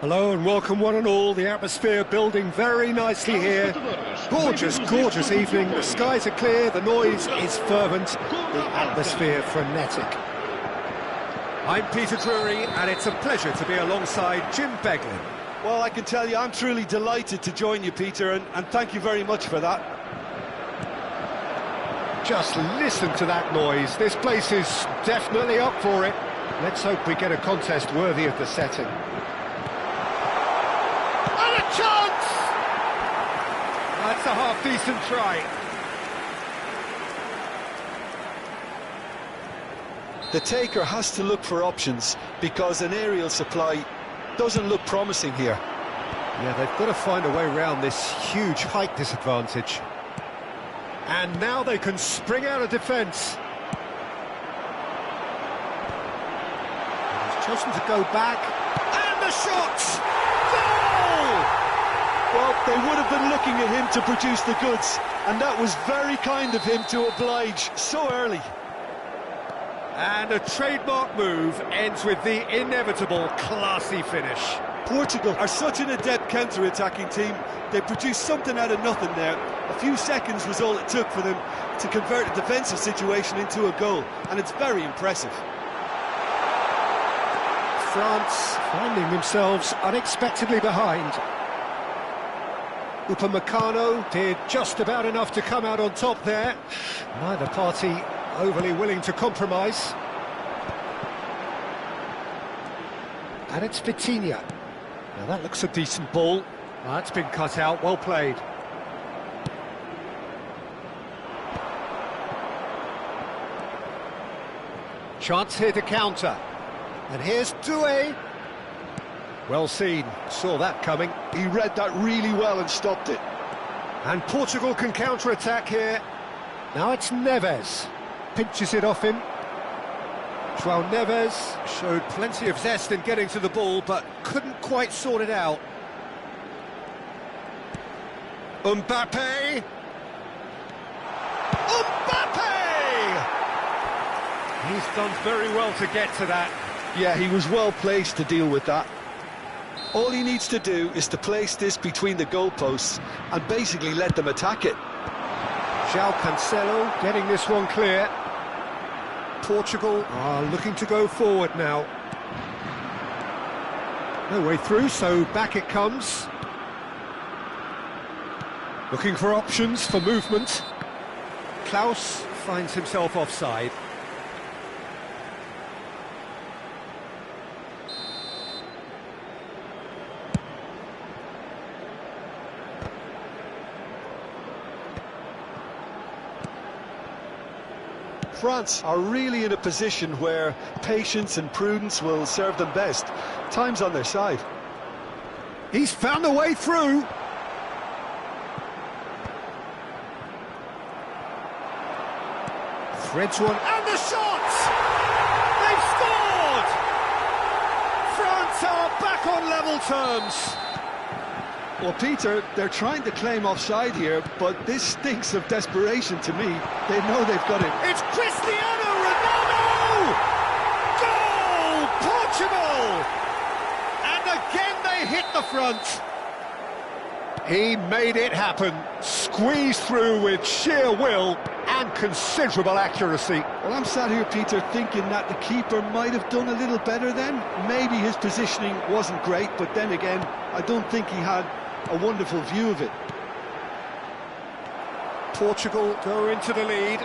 Hello and welcome one and all. The atmosphere building very nicely here. Gorgeous, gorgeous evening. The skies are clear, the noise is fervent, the atmosphere frenetic. I'm Peter Drury and it's a pleasure to be alongside Jim Beglin. Well, I can tell you I'm truly delighted to join you, Peter, and thank you very much for that. Just listen to that noise. This place is definitely up for it. Let's hope we get a contest worthy of the setting. Chance! That's a half-decent try. The taker has to look for options because an aerial supply doesn't look promising here. Yeah, they've got to find a way around this huge height disadvantage. And now they can spring out of defence. He's chosen to go back. And the shot! Goal! Well, they would have been looking at him to produce the goods, and that was very kind of him to oblige so early. And a trademark move ends with the inevitable classy finish. Portugal are such an adept counter-attacking team. They produced something out of nothing there. A few seconds was all it took for them to convert a defensive situation into a goal, and it's very impressive. France finding themselves unexpectedly behind. Upamecano did just about enough to come out on top there. Neither party overly willing to compromise. And it's Vitinha. Now that looks a decent ball. That's been cut out, well played. Chance here to counter. And here's Doué. Well seen, saw that coming. He read that really well and stopped it. And Portugal can counter-attack here. Now it's Neves. Pinches it off him. João Neves showed plenty of zest in getting to the ball, but couldn't quite sort it out. Mbappe! He's done very well to get to that. Yeah, he was well placed to deal with that. All he needs to do is to place this between the goalposts and basically let them attack it. João Cancelo getting this one clear. Portugal are looking to go forward now. No way through, so back it comes. Looking for options for movement. Klaus finds himself offside. France are really in a position where patience and prudence will serve them best. Time's on their side. He's found a way through. Threads one, and the shot! They've scored! France are back on level terms. Well, Peter, they're trying to claim offside here, but this stinks of desperation to me. They know they've got it. It's Cristiano Ronaldo! Goal! Portugal! And again they hit the front. He made it happen. Squeezed through with sheer will and considerable accuracy. Well, I'm sat here, Peter, thinking that the keeper might have done a little better then. Maybe his positioning wasn't great, but then again, I don't think he had a wonderful view of it. Portugal go into the lead.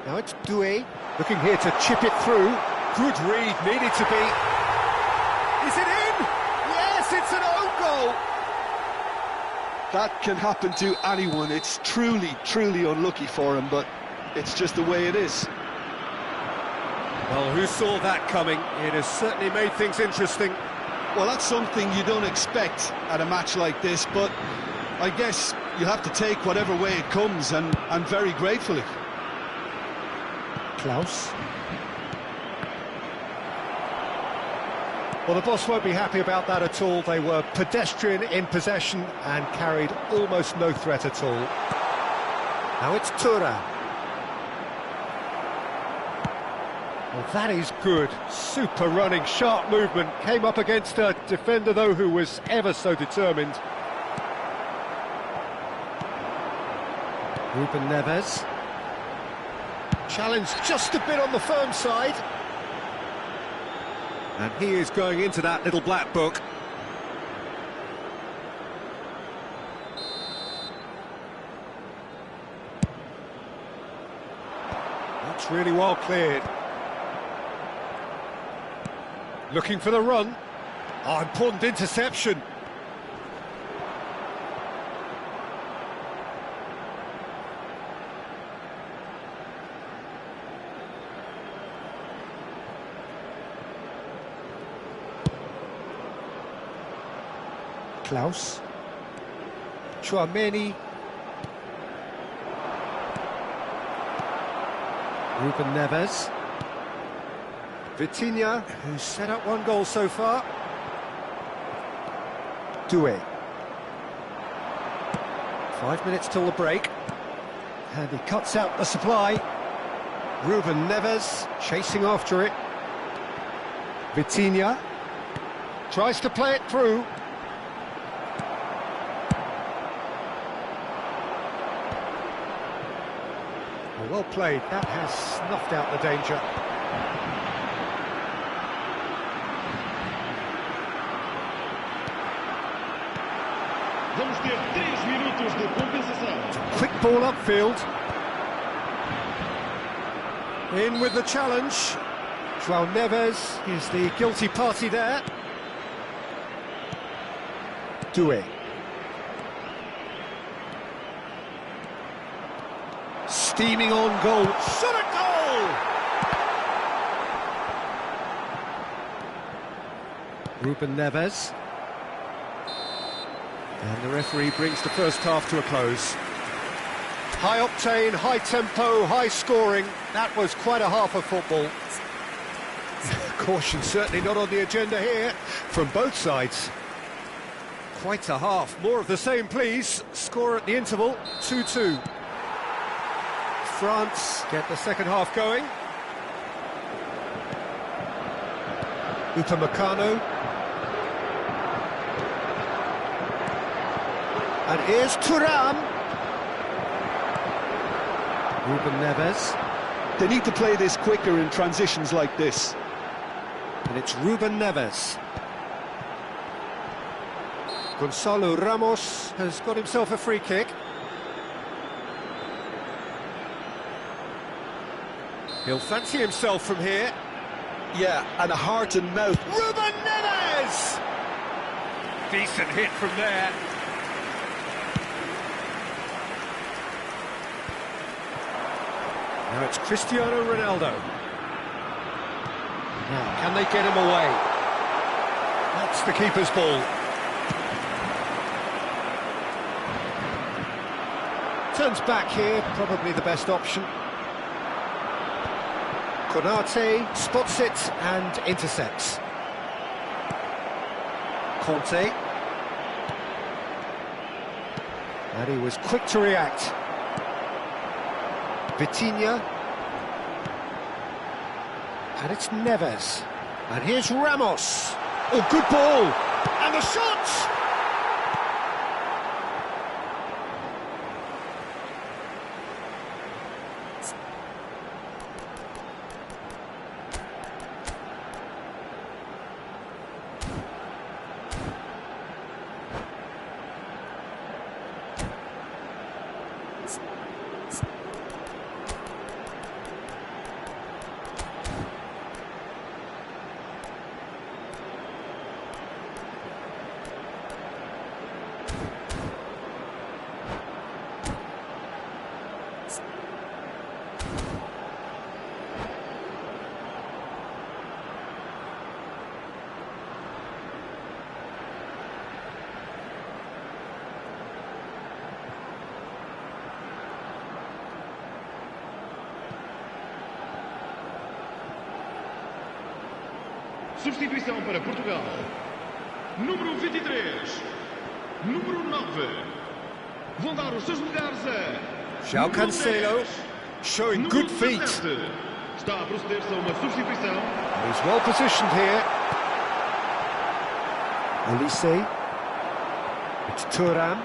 Now it's Doué, looking here to chip it through. Good read, needed to be. Is it in? Yes, it's an own goal. That can happen to anyone. It's truly, truly unlucky for him, but it's just the way it is. Well, who saw that coming? It has certainly made things interesting. Well, that's something you don't expect at a match like this, but I guess you have to take whatever way it comes, and very gratefully. Klaus. Well, the boss won't be happy about that at all. They were pedestrian in possession and carried almost no threat at all. Now it's Thuram. Well, that is good. Super running, sharp movement. Came up against a defender, though, who was ever so determined. Ruben Neves. Challenged just a bit on the firm side. And he is going into that little black book. That's really well cleared. Looking for the run. Oh, important interception. Klaus. Tchouaméni. Ruben Neves. Vitinha, who's set up one goal so far. Doué. 5 minutes till the break. And he cuts out the supply. Ruben Neves chasing after it. Vitinha tries to play it through. Well played, that has snuffed out the danger. Vamos ter 3 minutos de compensação. Quick ball upfield. In with the challenge. João Neves is the guilty party there. Doué. Steaming on goal. Shot at goal! Ruben Neves. And the referee brings the first half to a close. High octane, high tempo, high scoring. That was quite a half of football. Caution certainly not on the agenda here from both sides. Quite a half. More of the same, please. Score at the interval, 2-2. France get the second half going. Upamecano. And here's Thuram. Ruben Neves. They need to play this quicker in transitions like this. And it's Ruben Neves. Gonzalo Ramos has got himself a free kick. He'll fancy himself from here. Yeah, and a heart and mouth. Ruben Neves! Decent hit from there. Now it's Cristiano Ronaldo. Now, can they get him away? That's the keeper's ball. Turns back here, probably the best option. Konate spots it and intercepts. Conte. And he was quick to react. Vitinha. And it's Neves. And here's Ramos. Oh, good ball! And the shot! Substituição para Portugal. Número 23. Número 9. Vão dar os seus lugares a... João Cancelo showing good feet. Está a proceder-se a uma substituição. He's well positioned here. Olise. It's Thuram.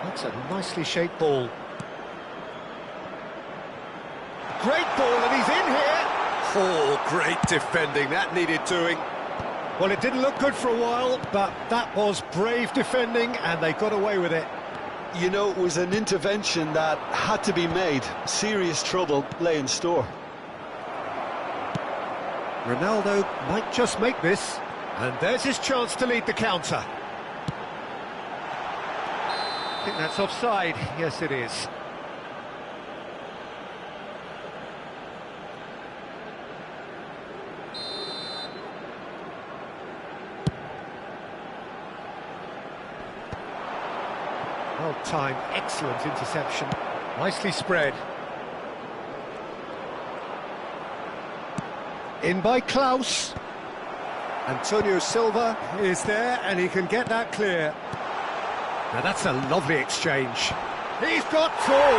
That's a nicely shaped ball. Great ball, and he's in here. Oh, great defending. That needed doing. Well, it didn't look good for a while, but that was brave defending, and they got away with it. You know, it was an intervention that had to be made. Serious trouble lay in store. Ronaldo might just make this, and there's his chance to lead the counter. I think that's offside. Yes, it is. Well timed, excellent interception. Nicely spread. In by Klaus. Antonio Silva is there, and he can get that clear. Now that's a lovely exchange. He's got full.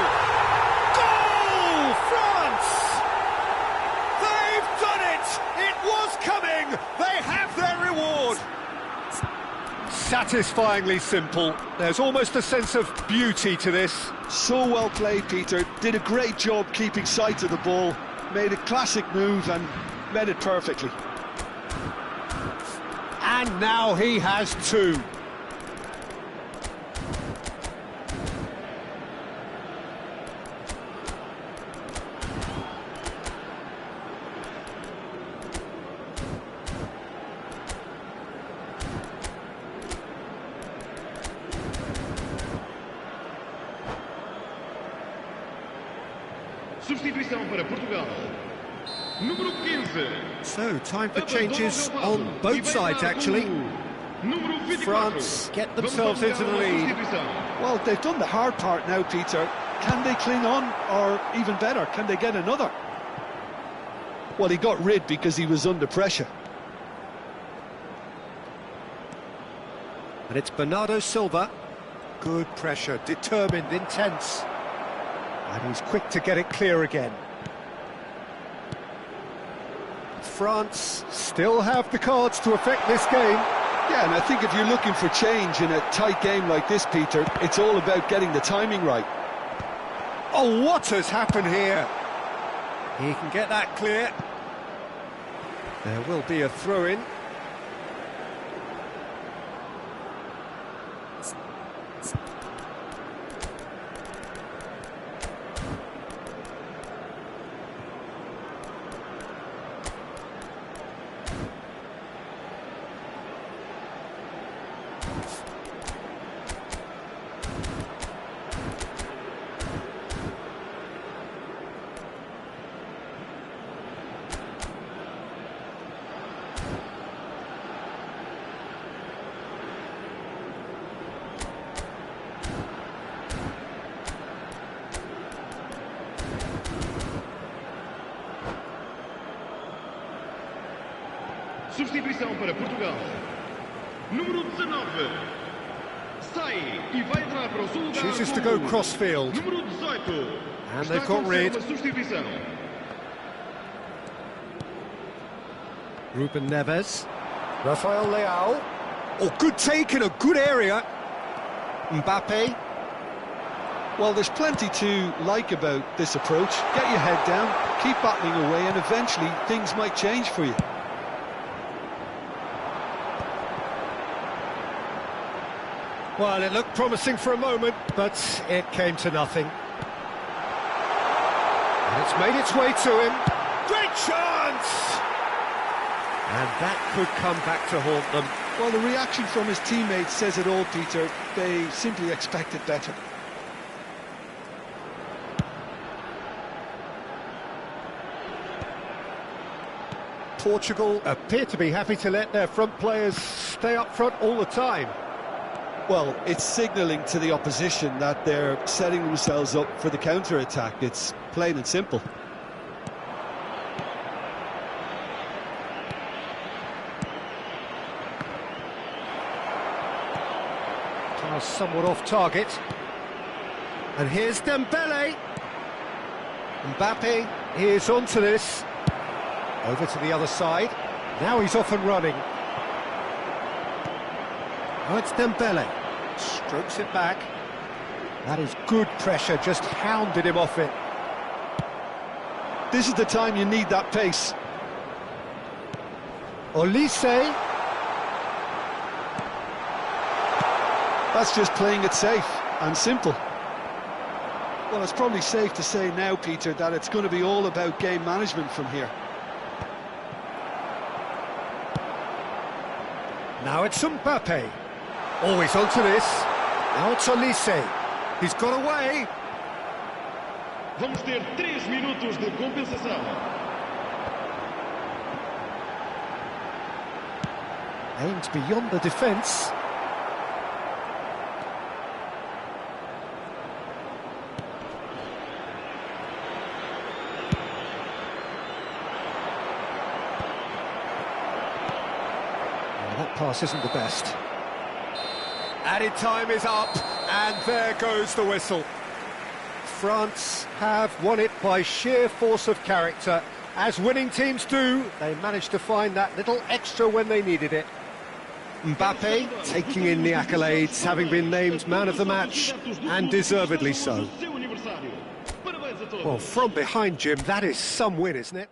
Goal! France! satisfyingly simple. There's almost a sense of beauty to this. So well played, Peter. Did a great job keeping sight of the ball. Made a classic move and read it perfectly. And now he has two. Substituição para Portugal. Número 15. So, time for changes on both sides, actually. Número 24. France get themselves into the lead. Well, they've done the hard part now, Peter. Can they cling on, or even better, can they get another? Well, he got rid because he was under pressure. And it's Bernardo Silva. Good pressure, determined, intense. And he's quick to get it clear again. France still have the cards to affect this game. Yeah, and I think if you're looking for change in a tight game like this, Peter, it's all about getting the timing right. Oh, what has happened here? He can get that clear. There will be a throw-in. Substituição para Portugal. Número 19. Sai e vai entrar para o seu lugar. Chooses to go cross-field. Número 18. And they've got rid. Uma substituição. Ruben Neves. Rafael Leao. Oh, good take in a good area. Mbappe. Well, there's plenty to like about this approach. Get your head down, keep battling away, and eventually things might change for you. Well, it looked promising for a moment, but it came to nothing. And it's made its way to him. Great chance! And that could come back to haunt them. Well, the reaction from his teammates says it all, Peter. They simply expected better. Portugal appear to be happy to let their front players stay up front all the time. Well, it's signalling to the opposition that they're setting themselves up for the counter-attack. It's plain and simple. Pass somewhat off target. And here's Dembele. Mbappe is onto this. Over to the other side. Now he's off and running. Oh, it's Dembele. Strokes it back. That is good pressure, just hounded him off it. This is the time you need that pace. Olise. That's just playing it safe and simple. Well, it's probably safe to say now, Peter, that it's going to be all about game management from here. Now it's Mbappe. Always onto this. Now it's Olise. He's got away. Vamos ter 3 minutos de compensação. Aimed beyond the defence. That pass isn't the best. Added time is up, and there goes the whistle. France have won it by sheer force of character. As winning teams do, they managed to find that little extra when they needed it. Mbappe taking in the accolades, having been named man of the match, and deservedly so. Well, from behind, Jim, that is some win, isn't it?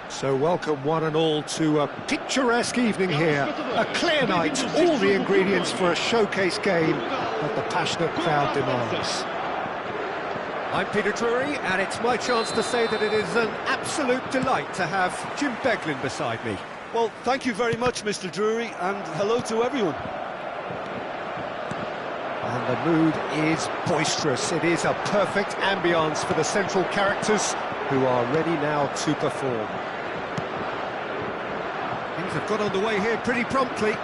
So welcome one and all to a picturesque evening here. A clear night, all the ingredients for a showcase game that the passionate crowd demands. I'm Peter Drury, and it's my chance to say that it is an absolute delight to have Jim Beglin beside me. Well, thank you very much, Mr. Drury, and hello to everyone. And the mood is boisterous. It is a perfect ambience for the central characters who are ready now to perform. Things have got underway here pretty promptly.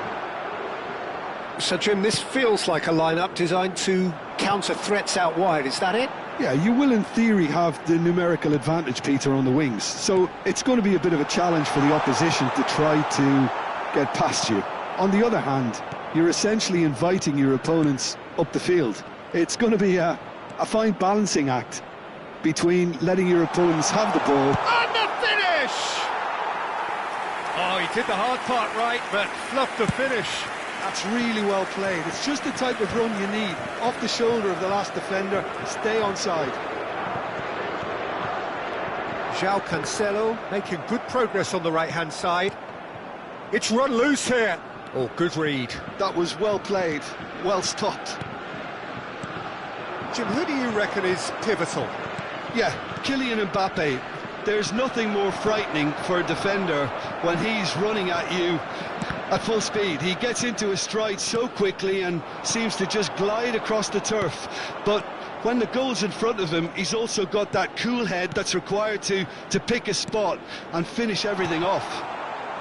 So, Jim, this feels like a lineup designed to counter threats out wide, is that it? Yeah, you will in theory have the numerical advantage, Peter, on the wings. So it's going to be a bit of a challenge for the opposition to try to get past you. On the other hand, you're essentially inviting your opponents up the field. It's going to be a fine balancing act between letting your opponents have the ball. And the finish! Oh, he did the hard part right, but fluffed the finish. That's really well played. It's just the type of run you need. Off the shoulder of the last defender, stay onside. João Cancelo making good progress on the right-hand side. It's run loose here. Oh, good read. That was well played, well stopped. Jim, who do you reckon is pivotal? Yeah, Kylian Mbappe. There's nothing more frightening for a defender when he's running at you at full speed. He gets into his stride so quickly and seems to just glide across the turf. But when the goal's in front of him, he's also got that cool head that's required to pick a spot and finish everything off.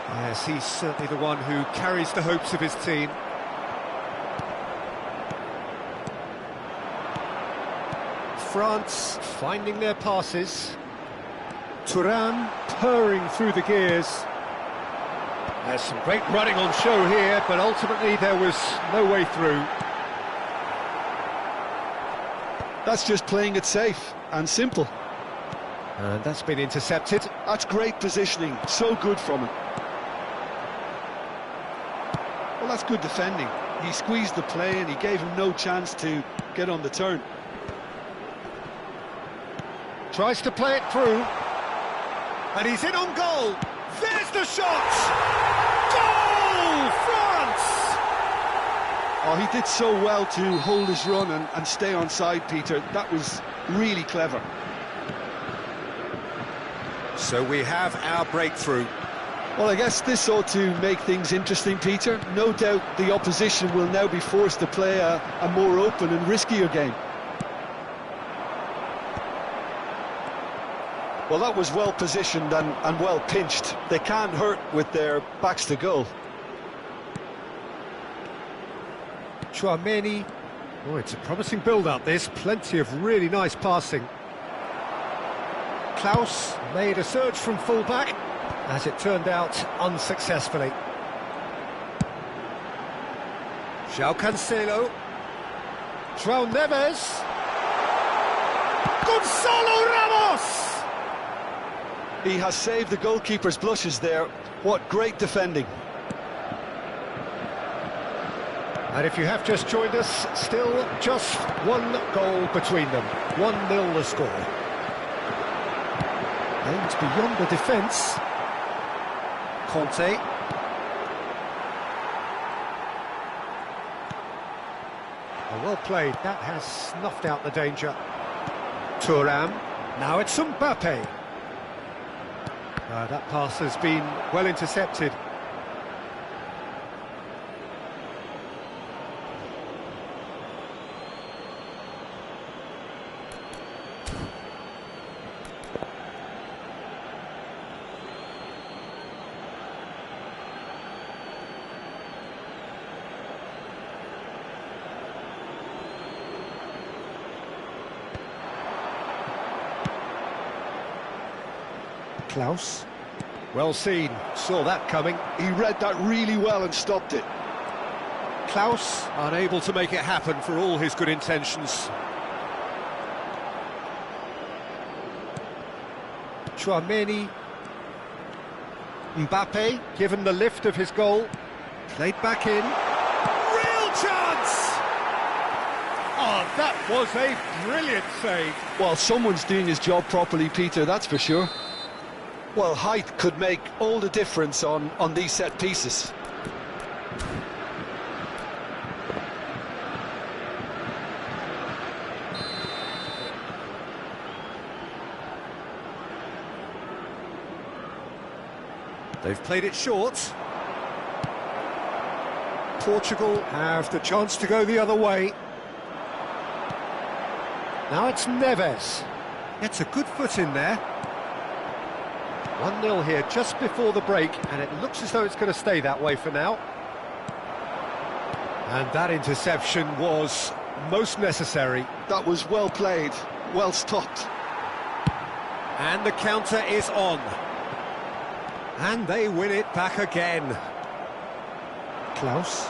Yes, he's certainly the one who carries the hopes of his team. France finding their passes. Thuram purring through the gears. There's some great running on show here, but ultimately there was no way through. That's just playing it safe and simple. And that's been intercepted. That's great positioning, so good from him. Well, that's good defending. He squeezed the play and he gave him no chance to get on the turn. Tries to play it through. And he's in on goal. There's the shot! Goal! France! Oh, he did so well to hold his run and stay onside, Peter. That was really clever. So we have our breakthrough. Well, I guess this ought to make things interesting, Peter. No doubt the opposition will now be forced to play a more open and riskier game. Well, that was well positioned and well pinched. They can't hurt with their backs to goal. Chouameni. Oh, it's a promising build-up, this. Plenty of really nice passing. Klaus made a surge from full-back, as it turned out, unsuccessfully. João Cancelo. João Neves. Gonzalo Ramos! He has saved the goalkeeper's blushes there. What great defending. And if you have just joined us, still just one goal between them. 1-0 the score. Aimed beyond the defence. Conte. Well played. That has snuffed out the danger. Thuram. Now it's Mbappe. That pass has been well intercepted. Klaus. Well seen, saw that coming. He read that really well and stopped it. Klaus unable to make it happen for all his good intentions. Chouameni. Mbappe, given the lift of his goal, played back in. Real chance! Oh, that was a brilliant save. Well, someone's doing his job properly, Peter, that's for sure. Well, height could make all the difference on these set pieces. They've played it short. Portugal have the chance to go the other way. Now it's Neves. Gets a good foot in there. 1-0 here just before the break, and it looks as though it's going to stay that way for now. And that interception was most necessary. That was well played, well stopped. And the counter is on. And they win it back again. Klaus.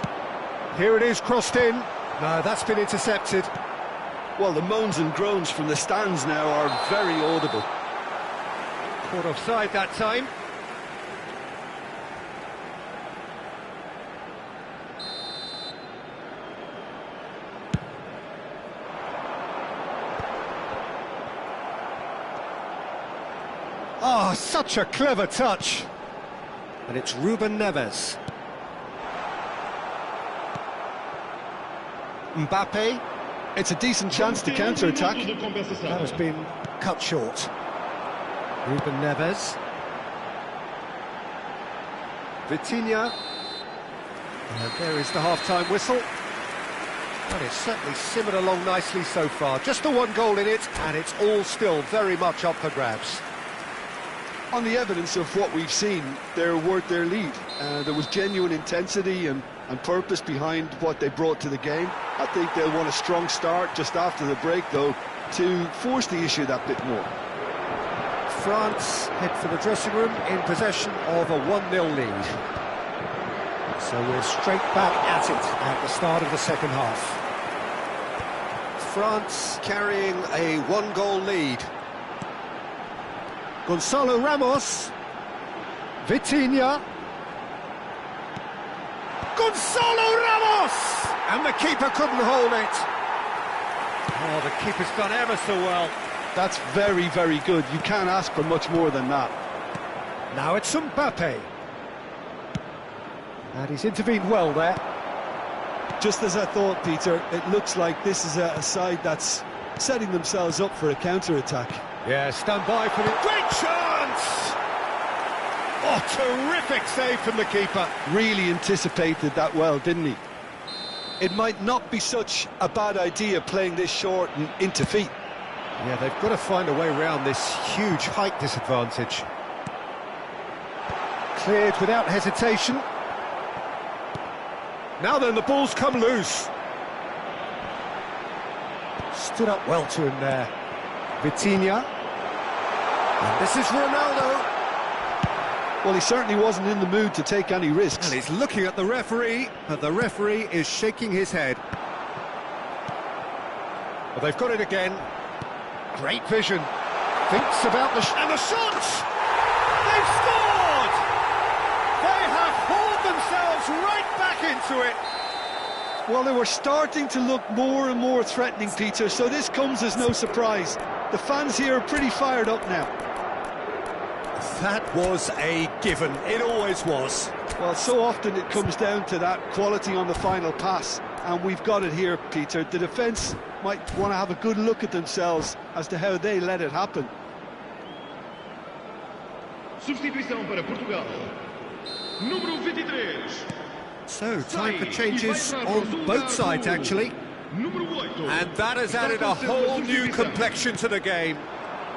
Here it is, crossed in. No, that's been intercepted. Well, the moans and groans from the stands now are very audible. Caught offside that time. Oh, such a clever touch. And it's Ruben Neves. Mbappe. It's a decent chance to counter-attack. That has been cut short. Ruben Neves. Vitinha. And there is the half-time whistle. And it's certainly simmered along nicely so far. Just the one goal in it, and it's all still very much up for grabs. On the evidence of what we've seen, they're worth their lead. There was genuine intensity and purpose behind what they brought to the game. I think they'll want a strong start just after the break, though, to force the issue that bit more. France head for the dressing room in possession of a 1-0 lead. So we're straight back at it at the start of the second half. France carrying a 1-goal lead. Gonzalo Ramos. Vitinha. Gonzalo Ramos! And the keeper couldn't hold it. Oh, the keeper's done ever so well. That's very, very good. You can't ask for much more than that. Now it's Mbappe. And he's intervened well there. Just as I thought, Peter, it looks like this is a side that's setting themselves up for a counter-attack. Yeah, stand by for the great chance! Oh, terrific save from the keeper. Really anticipated that well, didn't he? It might not be such a bad idea playing this short and into feet. Yeah, they've got to find a way around this huge height disadvantage. Cleared without hesitation. Now then, the ball's come loose. Stood up well to him there. Vitinha. And this is Ronaldo. Well, he certainly wasn't in the mood to take any risks. And he's looking at the referee, but the referee is shaking his head. Well, they've got it again. Great vision. Thinks about the... and the shots! They've scored! They have hauled themselves right back into it. Well, they were starting to look more and more threatening, Peter, so this comes as no surprise. The fans here are pretty fired up now. That was a given. It always was. Well, so often it comes down to that quality on the final pass, and we've got it here, Peter. The defence might want to have a good look at themselves as to how they let it happen. Substituição para Portugal. Número 23. So, time for changes on both sides, actually. And that has added a whole new complexion to the game.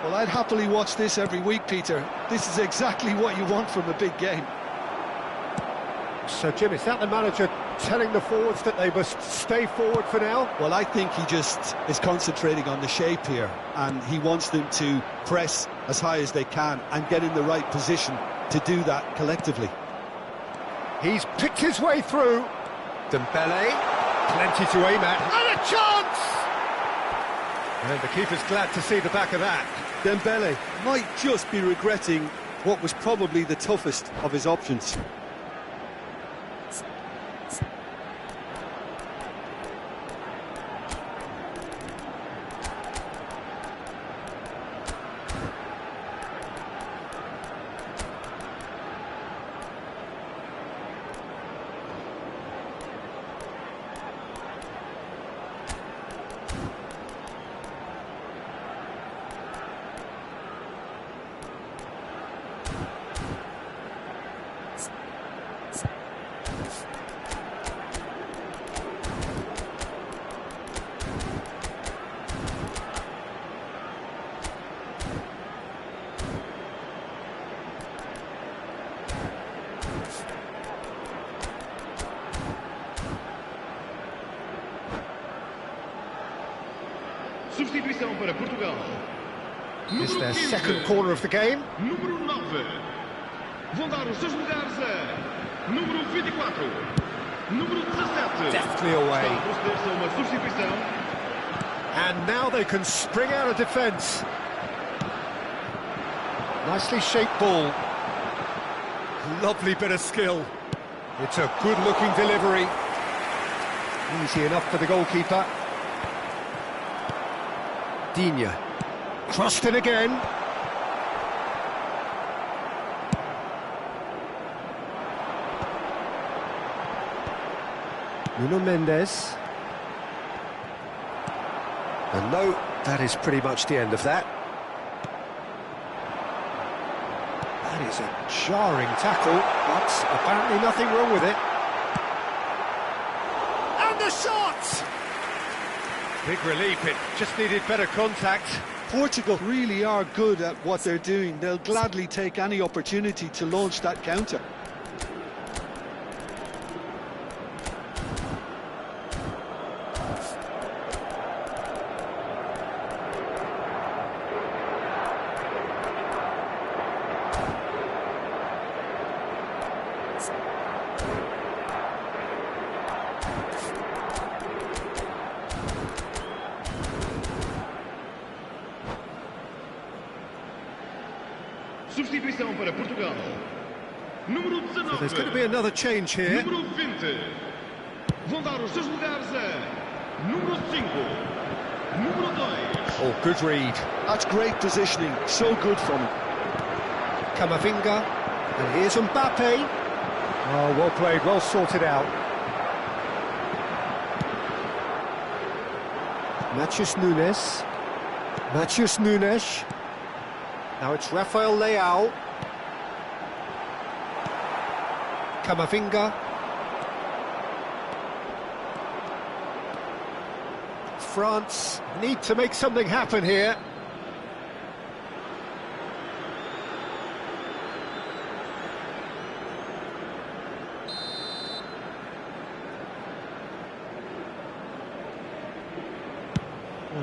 Well, I'd happily watch this every week, Peter. This is exactly what you want from a big game. So, Jim, is that the manager telling the forwards that they must stay forward for now? Well, I think he just is concentrating on the shape here, and he wants them to press as high as they can and get in the right position to do that collectively. He's picked his way through. Dembele, plenty to aim at, and a chance! And the keeper's glad to see the back of that. Dembele might just be regretting what was probably the toughest of his options. Substituição para Portugal. It's their second corner of the game. Número 9. Vão dar os seus lugares a número 24. Número 17. Deftly away. Está a proceder-se a uma substituição. And now they can spring out of defence. Nicely shaped ball. Lovely bit of skill. It's a good-looking delivery. Easy enough for the goalkeeper. Digne. Crossed in again. Nuno Mendes. And no, that is pretty much the end of that. That is a jarring tackle, but apparently nothing wrong with it. And the shot! Big relief, it just needed better contact. Portugal really are good at what they're doing. They'll gladly take any opportunity to launch that counter. Substituição para Portugal. Número 19. So there's going to be another change here. Número 20. Vão dar os seus lugares a número 5. Número 2. Oh, good read. That's great positioning, so good from him. Camavinga, and here's Mbappe. Oh, well played, well sorted out. Matheus Nunes. Matheus Nunes. Now it's Rafael Leao. Camavinga. France need to make something happen here.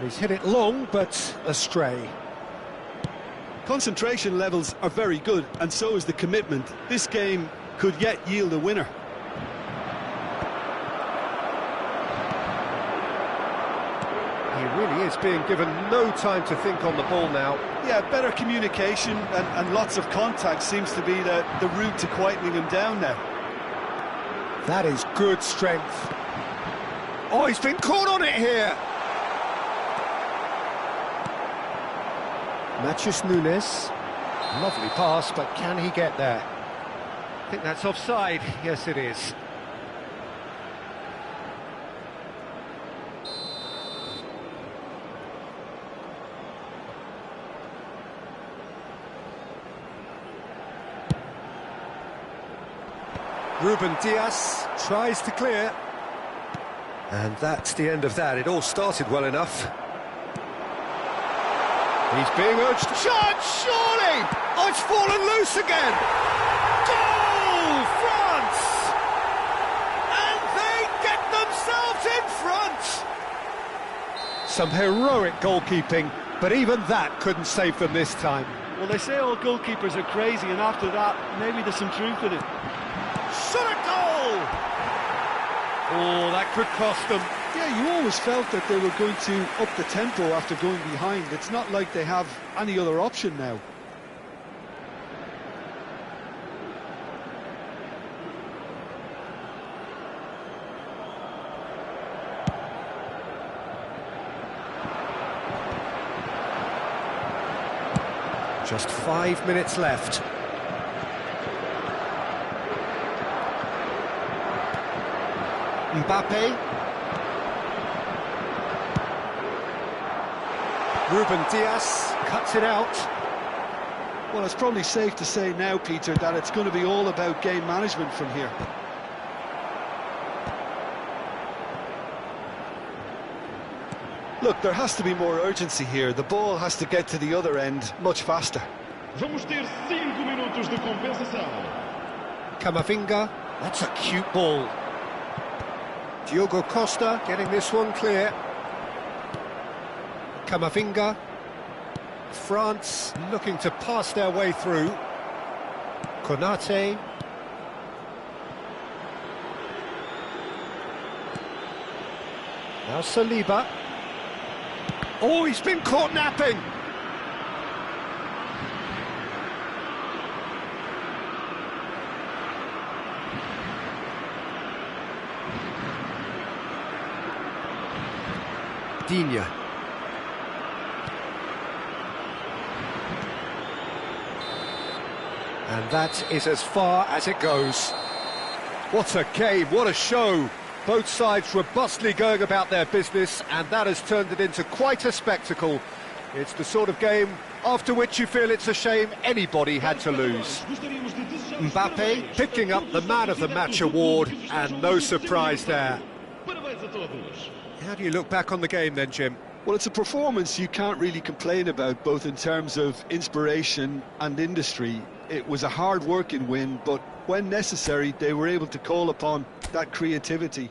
He's hit it long, but astray. Concentration levels are very good, and so is the commitment. This game could yet yield a winner. He really is being given no time to think on the ball now. Yeah, better communication and lots of contact seems to be the route to quietening him down now. That is good strength. Oh, he's been caught on it here. Matheus Nunes. Lovely pass, but can he get there? I think that's offside. Yes, it is. Ruben Dias tries to clear. And that's the end of that. It all started well enough. He's being urged. Shot, surely! Oh, it's fallen loose again! Goal, France! And they get themselves in front! Some heroic goalkeeping, but even that couldn't save them this time. Well, they say all goalkeepers are crazy, and after that, maybe there's some truth in it. Shot a goal! Oh, that could cost them. Yeah, you always felt that they were going to up the tempo after going behind. It's not like they have any other option now. Just 5 minutes left. Mbappe. Ruben Dias cuts it out. Well, it's probably safe to say now, Peter, that it's going to be all about game management from here. Look, there has to be more urgency here. The ball has to get to the other end much faster. Vamos ter 5 minutos de compensação. Camavinga, that's a cute ball. Diogo Costa getting this one clear. Camavinga. France looking to pass their way through. Konate. Now Saliba. Oh, he's been caught napping. Digne. And that is as far as it goes. What a game, what a show. Both sides robustly going about their business, and that has turned it into quite a spectacle. It's the sort of game after which you feel it's a shame anybody had to lose. Mbappe picking up the Man of the Match award, and no surprise there. How do you look back on the game then, Jim? Well, it's a performance you can't really complain about, both in terms of inspiration and industry. It was a hard-working win, but when necessary, they were able to call upon that creativity.